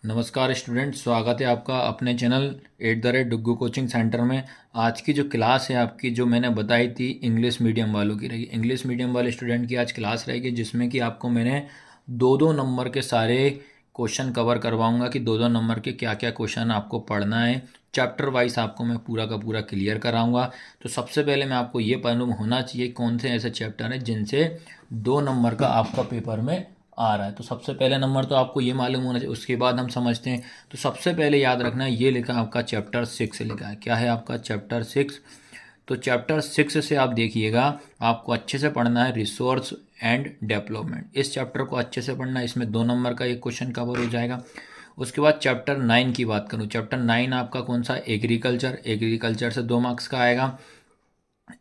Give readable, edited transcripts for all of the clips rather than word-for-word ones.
नमस्कार स्टूडेंट, स्वागत है आपका अपने चैनल @डुग्गू कोचिंग सेंटर में। आज की जो क्लास है आपकी, जो मैंने बताई थी, इंग्लिश मीडियम वालों की रहेगी। इंग्लिश मीडियम वाले स्टूडेंट की आज क्लास रहेगी, जिसमें कि आपको मैंने दो दो नंबर के सारे क्वेश्चन कवर करवाऊंगा कि दो दो नंबर के क्या क्या क्वेश्चन आपको पढ़ना है। चैप्टर वाइज आपको मैं पूरा का पूरा क्लियर कराऊंगा। तो सबसे पहले मैं आपको ये मालूम होना चाहिए कौन से ऐसे चैप्टर हैं जिनसे 2 नंबर का आपका पेपर में आ रहा है। तो सबसे पहले नंबर तो आपको ये मालूम होना चाहिए, उसके बाद हम समझते हैं। तो सबसे पहले याद रखना है, ये लिखा है आपका चैप्टर 6 लिखा है। क्या है आपका चैप्टर 6? तो चैप्टर 6 से आप देखिएगा, आपको अच्छे से पढ़ना है रिसोर्स एंड डेवलपमेंट। इस चैप्टर को अच्छे से पढ़ना है, इसमें 2 नंबर का एक क्वेश्चन कवर हो जाएगा। उसके बाद चैप्टर 9 की बात करूँ, चैप्टर 9 आपका कौन सा? एग्रीकल्चर। एग्रीकल्चर से 2 मार्क्स का आएगा।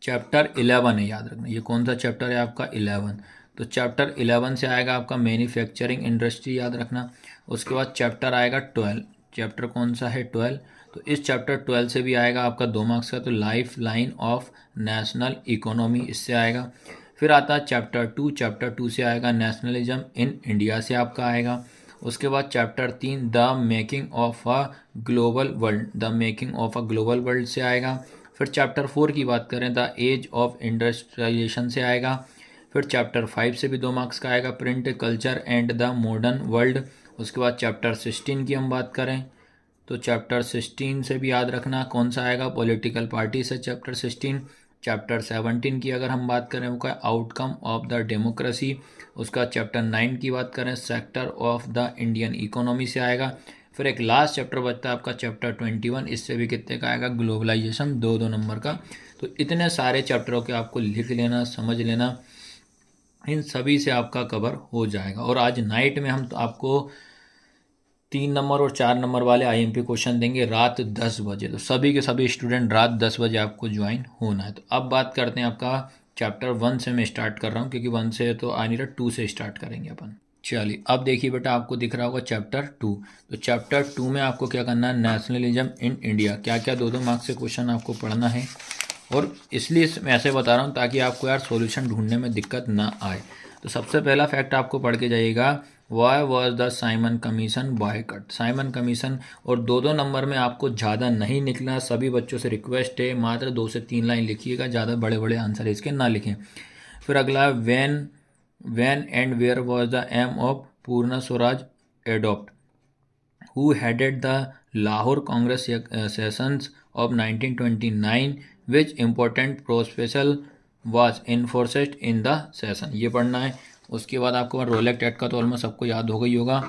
चैप्टर 11 है, याद रखना, ये कौन सा चैप्टर है आपका? 11। तो चैप्टर 11 से आएगा आपका मैन्युफैक्चरिंग इंडस्ट्री, याद रखना। उसके बाद चैप्टर आएगा 12। चैप्टर कौन सा है? 12। तो इस चैप्टर 12 से भी आएगा आपका 2 मार्क्स का, तो life line of national economy, इससे आएगा। फिर आता है चैप्टर 2। चैप्टर 2 से आएगा नेशनलिज्म इन इंडिया, से आपका आएगा। उसके बाद chapter 3 the making of a global world, the making of a global world से आएगा। फिर चैप्टर 4 की बात करें, द एज ऑफ इंडस्ट्रियलाइजेशन से आएगा। फिर चैप्टर 5 से भी 2 मार्क्स का आएगा, print culture and the modern world. उसके बाद चैप्टर 16 की हम बात करें, तो चैप्टर 16 से भी याद रखना कौन सा आएगा? पॉलिटिकल पार्टी से चैप्टर 16। चैप्टर 17 की अगर हम बात करें, वो क्या? Outcome of the democracy. उसका चैप्टर 9 की बात करें, sector of the Indian economy से आएगा। फिर एक लास्ट चैप्टर बचता है आपका चैप्टर 21, इससे भी कितने का आएगा? ग्लोबलाइजेशन, 2 2 नंबर का। तो इतने सारे चैप्टरों के आपको लिख लेना, समझ लेना, इन सभी से आपका कवर हो जाएगा। और आज नाइट में हम तो आपको 3 नंबर और 4 नंबर वाले आईएमपी क्वेश्चन देंगे रात 10 बजे। तो सभी के सभी स्टूडेंट रात 10 बजे आपको ज्वाइन होना है। तो अब बात करते हैं आपका चैप्टर 1 से मैं स्टार्ट कर रहा हूँ, क्योंकि 1 से तो आ नहीं रहा, 2 से स्टार्ट करेंगे अपन। चलिए, अब देखिए बेटा, आपको दिख रहा होगा चैप्टर 2। तो चैप्टर 2 में आपको क्या करना है? Nationalism in India. क्या क्या 2 2 मार्क्स से क्वेश्चन आपको पढ़ना है, और इसलिए मैं ऐसे बता रहा हूँ ताकि आपको यार सॉल्यूशन ढूंढने में दिक्कत ना आए। तो सबसे पहला फैक्ट आपको पढ़ के जाइएगा, why was the Simon commission boy cut. Simon commission, और 2 2 नंबर में आपको ज़्यादा नहीं निकलना। सभी बच्चों से रिक्वेस्ट है, मात्र 2 से 3 लाइन लिखिएगा, ज़्यादा बड़े बड़े आंसर इसके ना लिखें। फिर अगला, when and where was the aim of Purna Swaraj adopt, who headed the Lahore Congress sessions of 1929, which important proposal was enforced in the session। ये पढ़ना है। उसके बाद आपको रोलेक्ट एक्ट का तो ऑलमोस्ट सबको याद हो गई होगा।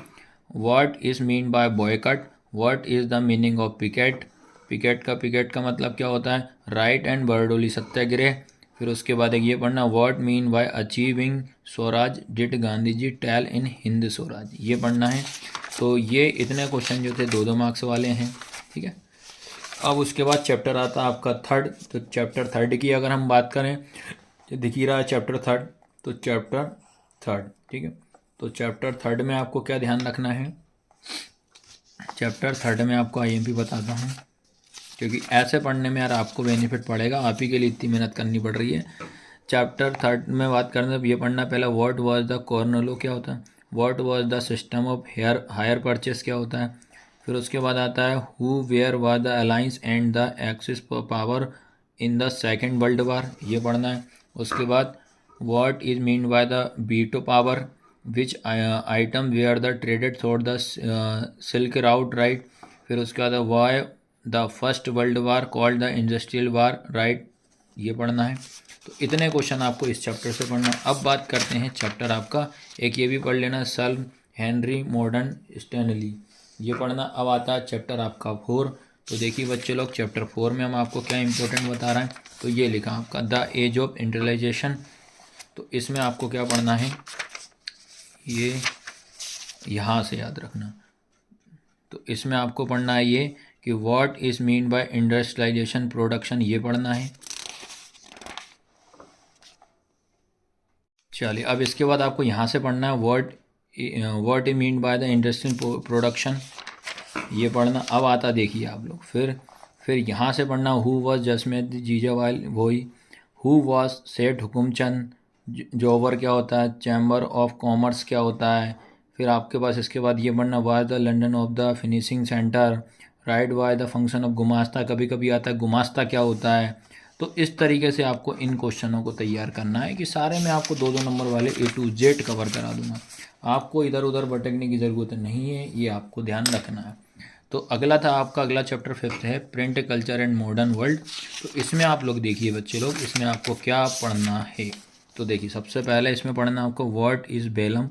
What is mean by boycott, what is the meaning of picket. Picket का मतलब क्या होता है? Right and Bardoli Satyagraha. फिर उसके बाद एक ये पढ़ना, what mean by achieving Swaraj did Gandhi ji tell in Hind Swaraj, ये पढ़ना है। तो ये इतने क्वेश्चन जो थे 2 2 मार्क्स वाले हैं, ठीक है। अब उसके बाद चैप्टर आता है आपका 3rd। तो चैप्टर 3rd की अगर हम बात करें, तो दिख ही रहा है चैप्टर 3rd। तो चैप्टर 3rd, ठीक है। तो चैप्टर 3rd में आपको क्या ध्यान रखना है? चैप्टर 3rd में आपको आईएमपी बताता हूँ, क्योंकि ऐसे पढ़ने में यार आपको बेनिफिट पड़ेगा, आप ही के लिए इतनी मेहनत करनी पड़ रही है। चैप्टर 3rd में बात करने तो ये पढ़ना पहला, what was the corner law, क्या होता है? What was the system of hire purchase, क्या होता है? फिर उसके बाद आता है, who were was the alliance and the axis power in the second world war, ये पढ़ना है। उसके बाद, what is mean by the veto power, which item were the traded through the silk route, right. फिर उसके बाद, why the first world war called the industrial war, right, ये पढ़ना है। तो इतने क्वेश्चन आपको इस चैप्टर से पढ़ना है। अब बात करते हैं चैप्टर आपका, एक ये भी पढ़ लेना, सल हेनरी मॉडर्न स्टैनली, ये पढ़ना। अब आता है चैप्टर आपका 4। तो देखिए बच्चे लोग, चैप्टर 4 में हम आपको क्या इंपॉर्टेंट बता रहे हैं, तो ये लिखा आपका द एज ऑफ इंडस्ट्रियलाइजेशन। तो इसमें आपको क्या पढ़ना है, ये यहाँ से याद रखना। तो इसमें आपको पढ़ना है ये कि what is mean by industrialisation production, ये पढ़ना है। चलिए, अब इसके बाद आपको यहाँ से पढ़ना है, what is mean by the industrial production, ये पढ़ना। अब आता देखिए आप लोग, फिर यहाँ से पढ़ना, हु वॉज जसमेत जीजावाल वोई, हु वॉज सेठ हुकुमचंद, जोवर क्या होता है? चैम्बर ऑफ कॉमर्स क्या होता है? फिर आपके पास इसके बाद ये पढ़ना why the London of the finishing centre, right why the function of gumasta, कभी कभी आता है गुमास्ता क्या होता है। तो इस तरीके से आपको इन क्वेश्चनों को तैयार करना है कि सारे में आपको 2-2 नंबर वाले A to Z कवर करा दूंगा। आपको इधर उधर भटकने की ज़रूरत नहीं है, ये आपको ध्यान रखना है। तो अगला था आपका, अगला चैप्टर 5th है print culture and modern world. तो इसमें आप लोग देखिए बच्चे लोग, इसमें आपको क्या पढ़ना है। तो देखिए सबसे पहले इसमें पढ़ना आपको what is vellum,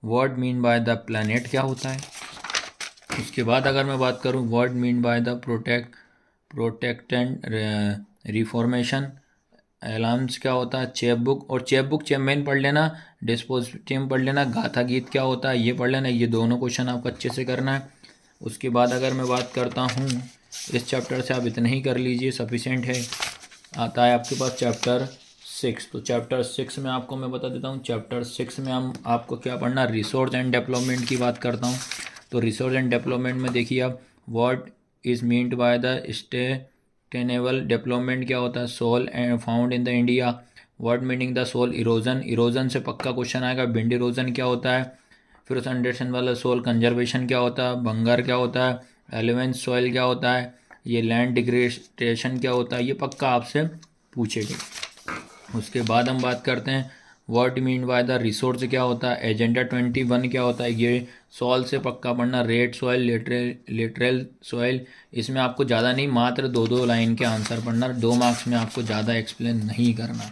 what mean by the planet क्या होता है। उसके बाद अगर मैं बात करूँ what mean by the protestant reformation, alarms क्या होता है, चैप बुक और चैप बुक चैम्पेन पढ़ लेना, डिस्पोजिटिव पढ़ लेना, गाथा गीत क्या होता है ये पढ़ लेना। ये दोनों क्वेश्चन आपको अच्छे से करना है। उसके बाद अगर मैं बात करता हूँ इस चैप्टर से आप इतना ही कर लीजिए, सफिशेंट है। आता है आपके पास चैप्टर 6। तो चैप्टर 6 में आपको मैं बता देता हूँ, चैप्टर 6 में हम आपको क्या पढ़ना, रिसोर्स एंड डेवलपमेंट की बात करता हूँ। तो रिसोर्स एंड डेवलपमेंट में देखिए आप, what is meant by the sustainable development क्या होता है, soil and found in the India, what meaning the soil erosion, erosion से पक्का क्वेश्चन आएगा, विंड इरोजन क्या होता है। फिर उस अंडरस्टैंड वाला सोल कंजर्वेशन क्या होता है, भंगार क्या होता है, एलिवेंस सॉइल क्या होता है, ये लैंड डिग्रेडेशन क्या होता है, ये पक्का आपसे पूछेगा। उसके बाद हम बात करते हैं what mean by the resource क्या होता है, एजेंडा 21 क्या होता है, ये सॉइल से पक्का पढ़ना, रेड सॉइल, लिटरल सॉइल। इसमें आपको ज़्यादा नहीं, मात्र 2-2 लाइन के आंसर पढ़ना, 2 मार्क्स में आपको ज़्यादा एक्सप्लेन नहीं करना।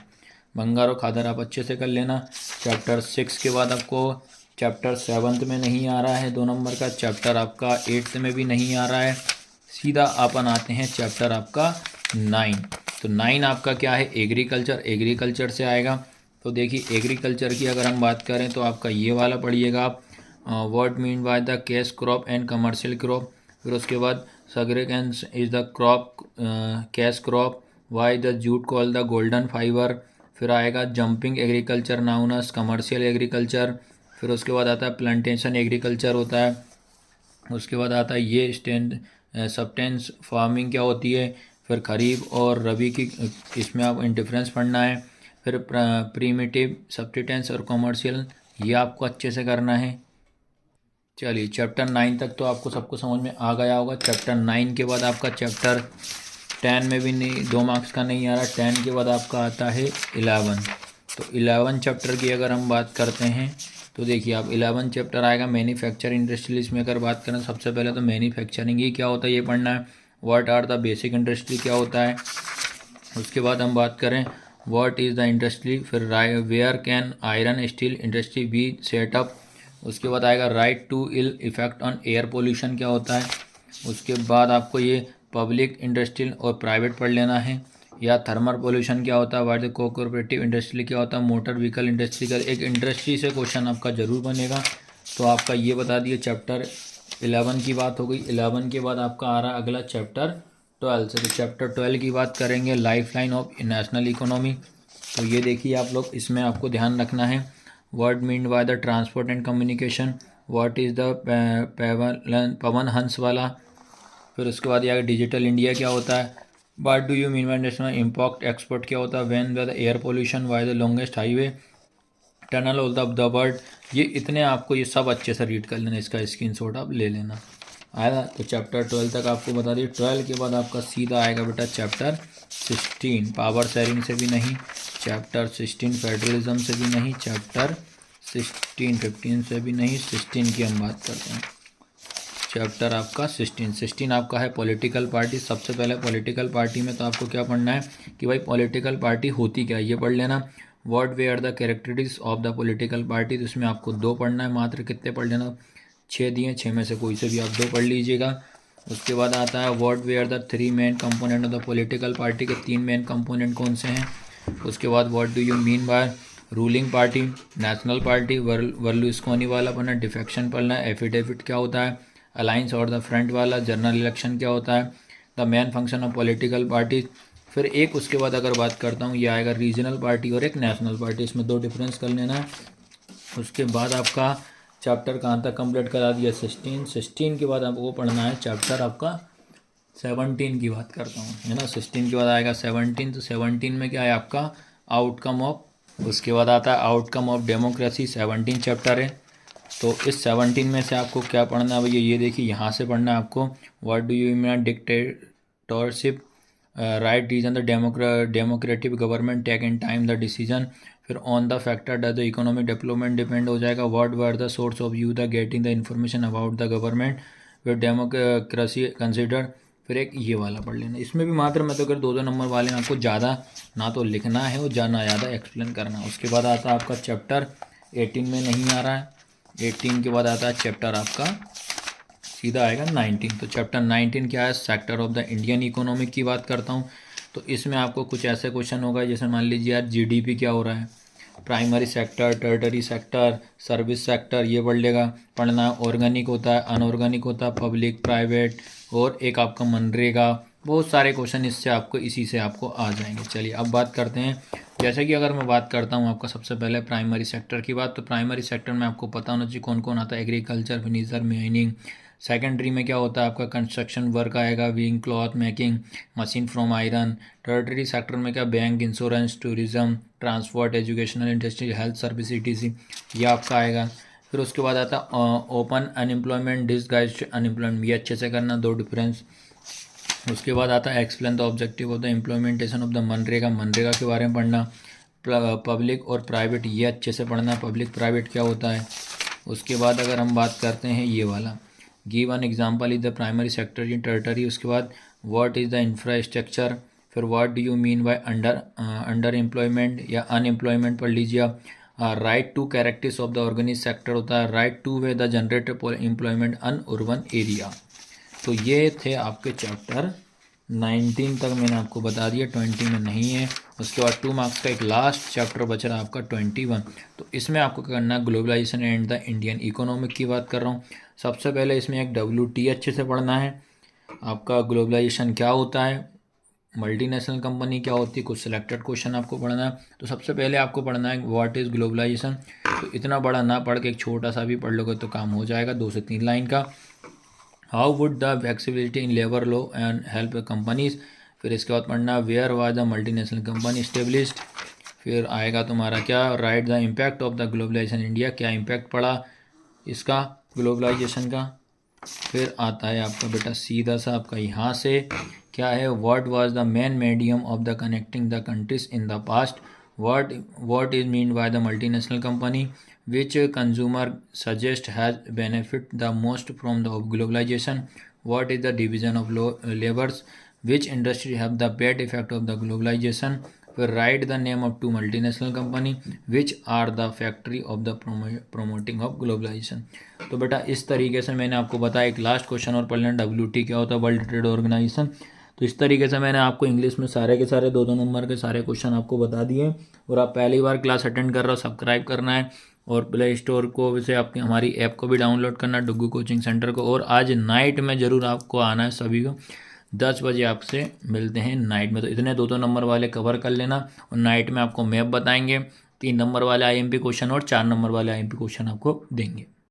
भंगार और खादर आप अच्छे से कर लेना। चैप्टर 6 के बाद आपको चैप्टर 7 में नहीं आ रहा है 2 नंबर का, चैप्टर आपका 8 में भी नहीं आ रहा है, सीधा अपन आते हैं चैप्टर आपका 9। तो 9 आपका क्या है, एग्रीकल्चर, एग्रीकल्चर से आएगा। तो देखिए एग्रीकल्चर की अगर हम बात करें तो आपका ये वाला पढ़िएगा आप, what mean by the cash crop and commercial crop. फिर उसके बाद सग्रेगेंस is the crop cash crop, why the jute call the golden fibre. फिर आएगा jumping agriculture known as commercial agriculture. फिर उसके बाद आता है प्लांटेशन एग्रीकल्चर होता है। उसके बाद आता है ये स्टैंड सब्सटेंस फार्मिंग क्या होती है। फिर खरीफ और रबी की इसमें आप इंडिफरेंस पढ़ना है। फिर प्रीमिटिव सब्सटेंस और कमर्शियल, ये आपको अच्छे से करना है। चलिए चैप्टर 9 तक तो आपको सबको समझ में आ गया होगा। चैप्टर 9 के बाद आपका चैप्टर 10 में भी नहीं, 2 मार्क्स का नहीं आ रहा। 10 के बाद आपका आता है 11। तो 11 चैप्टर की अगर हम बात करते हैं तो देखिए आप 11 चैप्टर आएगा मैन्युफैक्चर इंडस्ट्री। इसमें अगर बात करें सबसे पहले तो मैन्युफैक्चरिंग ही क्या होता है ये पढ़ना है। What are the basic industry क्या होता है। उसके बाद हम बात करें व्हाट इज़ द इंडस्ट्री, फिर where can iron steel industry be set up. उसके बाद आएगा write to ill effect on air pollution क्या होता है। उसके बाद आपको ये पब्लिक इंडस्ट्रियल और प्राइवेट पढ़ लेना है। या थर्मल पोल्यूशन क्या होता है, वाट द कोऑपरेटिव इंडस्ट्री क्या होता है, मोटर व्हीकल इंडस्ट्री का एक इंडस्ट्री से क्वेश्चन आपका ज़रूर बनेगा। तो आपका ये बता दिए चैप्टर 11 की बात हो गई। 11 के बाद आपका आ रहा अगला चैप्टर 12 से। तो चैप्टर 12 की बात करेंगे life line of national economy. तो ये देखिए आप लोग, इसमें आपको ध्यान रखना है word mean by the transport and communication, what is the Pawan Hans वाला। फिर उसके बाद ये डिजिटल इंडिया क्या होता है, what do you mean bye national impact export क्या होता है, when the air pollution, why the longest highway, tunnel of the world. ये इतने आपको ये सब अच्छे से रीड कर लेना, इसका स्क्रीनशॉट आप ले लेना। आया तो चैप्टर 12 तक आपको बता दिए। 12 के बाद आपका सीधा आएगा बेटा चैप्टर 16, पावर शेयरिंग से भी नहीं, चैप्टर 16 फेडरलिज्म से भी नहीं, चैप्टर 16 15 से भी नहीं, 16 की हम बात करते हैं। चैप्टर आपका 16 आपका है पॉलिटिकल पार्टी। सबसे पहले पॉलिटिकल पार्टी में तो आपको क्या पढ़ना है कि भाई पॉलिटिकल पार्टी होती क्या है ये पढ़ लेना। What way are the characteristics of the political party, तो इसमें आपको 2 पढ़ना है मात्र। कितने पढ़ लेना, 6 दिए, 6 में से कोई से भी आप 2 पढ़ लीजिएगा। उसके बाद आता है what way are the 3 main component of the political party के 3 मेन कंपोनेंट कौन से हैं। उसके बाद what do you mean by ruling party, national party, Berlusconi वाला पढ़ना, डिफेक्शन पढ़ना, एफिडेविट क्या होता है, अलायंस और द फ्रंट वाला, जनरल इलेक्शन क्या होता है, the main function of political party. फिर एक उसके बाद अगर बात करता हूँ ये आएगा रीजनल पार्टी और एक नेशनल पार्टी, इसमें 2 डिफरेंस कर लेना है। उसके बाद आपका चैप्टर कहाँ तक कंप्लीट करा दिया 16 के बाद आपको पढ़ना है चैप्टर आपका 17 की बात करता हूँ, है ना। 16 के बाद आएगा 17। तो 17 में क्या है आपका आउटकम ऑफ, उसके बाद आता है आउटकम ऑफ डेमोक्रेसी, 17 चैप्टर है। तो इस 17 में से आपको क्या पढ़ना है भैया, ये देखिए यहाँ से पढ़ना है आपको। What do you mean dictatorship, right reason the democratic government take in time the decision. फिर on the factor the economic development depend हो जाएगा। What were the source of you the getting the information about the government. फिर democracy consider. फिर एक ये वाला पढ़ लेना। इसमें भी मात्र मैं तो अगर 2-2 नंबर वाले हैं, आपको ज़्यादा ना तो लिखना है और जाना ज़्यादा एक्सप्लेन करना है। उसके बाद आता है आपका चैप्टर 18 में नहीं आ रहा है, 18 के बाद आता है चैप्टर आपका सीधा आएगा 19। तो चैप्टर 19 क्या है, sector of the Indian economic की बात करता हूँ। तो इसमें आपको कुछ ऐसे क्वेश्चन होगा जैसे मान लीजिए यार जीडीपी क्या हो रहा है, primary sector, tertiary sector, service sector, ये पढ़ना। ऑर्गेनिक होता है, अनऑर्गेनिक होता है, पब्लिक, प्राइवेट, और एक आपका मनरेगा। बहुत सारे क्वेश्चन इससे आपको इसी से आपको आ जाएंगे। चलिए अब बात करते हैं। जैसे कि अगर मैं बात करता हूँ आपका सबसे पहले प्राइमरी सेक्टर की बात, तो प्राइमरी सेक्टर में आपको पता होना चाहिए कौन कौन आता है। Agriculture, finisher, mining. सेकेंडरी में क्या होता है आपका, कंस्ट्रक्शन वर्क आएगा, weaving, cloth making, machine from iron. Tertiary sector में क्या, bank, insurance, tourism, transport, educational, industry, health service, ETC, ये आपका आएगा। फिर उसके बाद आता है ओपन अनएम्प्लॉयमेंट, डिसगाइज्ड अनएम्प्लॉयमेंट, ये अच्छे से करना, दो डिफरेंस। उसके बाद आता है explain the objective of the implementation of the MNREGA, MNREGA के बारे में पढ़ना। पब्लिक और प्राइवेट, ये अच्छे से पढ़ना, पब्लिक प्राइवेट क्या होता है। उसके बाद अगर हम बात करते हैं ये वाला, give an example is the primary sector in tertiary. उसके बाद व्हाट इज़ द इंफ्रास्ट्रक्चर। फिर what do you mean by underemployment या अनएम्प्लॉयमेंट पढ़ लीजिए आप। Right to characters of the organic sector होता है, right to way the generated employment in urban area. तो ये थे आपके चैप्टर 19 तक मैंने आपको बता दिया, 20 में नहीं है। उसके बाद 2 मार्क्स का एक लास्ट चैप्टर बच रहा है आपका 21। तो इसमें आपको करना है globalisation and the Indian economic की बात कर रहा हूँ। सबसे पहले इसमें एक WT अच्छे से पढ़ना है आपका। ग्लोबलाइजेशन क्या होता है, मल्टीनेशनल कंपनी क्या होती है, कुछ सिलेक्टेड क्वेश्चन आपको पढ़ना है। तो सबसे पहले आपको पढ़ना है व्हाट इज़ ग्लोबलाइजेशन। तो इतना बड़ा ना पढ़ के एक छोटा सा भी पढ़ लोगे तो काम हो जाएगा, 2 से 3 लाइन का। How would the flexibility in labour law and help companies. फिर इसके बाद पढ़ना where was the multinational company established. फिर आएगा तुम्हारा क्या, right the impact of the globalisation India, क्या इम्पैक्ट पड़ा इसका ग्लोबलाइजेशन का। फिर आता है आपका बेटा सीधा सा आपका यहाँ से क्या है, what was the main medium of the connecting the countries in the past. what is mean by the multinational company, which consumer suggest has benefit the most from the globalization, what is the division of labors, which industry have the bad effect of the globalization. फिर write the name of 2 multinational company which are the factory of the promoting of globalization। तो बेटा इस तरीके से मैंने आपको बताया। एक लास्ट क्वेश्चन और पढ़ लेना, WT क्या होता है, वर्ल्ड ट्रेड ऑर्गेनाइजेशन। तो इस तरीके से मैंने आपको इंग्लिश में सारे के सारे 2-2 नंबर के सारे क्वेश्चन आपको बता दिए। और आप पहली बार क्लास अटेंड कर रहे हो, सब्सक्राइब करना है और प्ले स्टोर को से आपकी हमारी ऐप को भी डाउनलोड करना है, डुग्गू कोचिंग सेंटर को। और आज नाइट में ज़रूर आपको आना है सभी को, 10 बजे आपसे मिलते हैं नाइट में। तो इतने 2-2 नंबर वाले कवर कर लेना। और नाइट में आपको मैप बताएंगे, 3 नंबर वाले IMP क्वेश्चन और 4 नंबर वाले IMP क्वेश्चन आपको देंगे।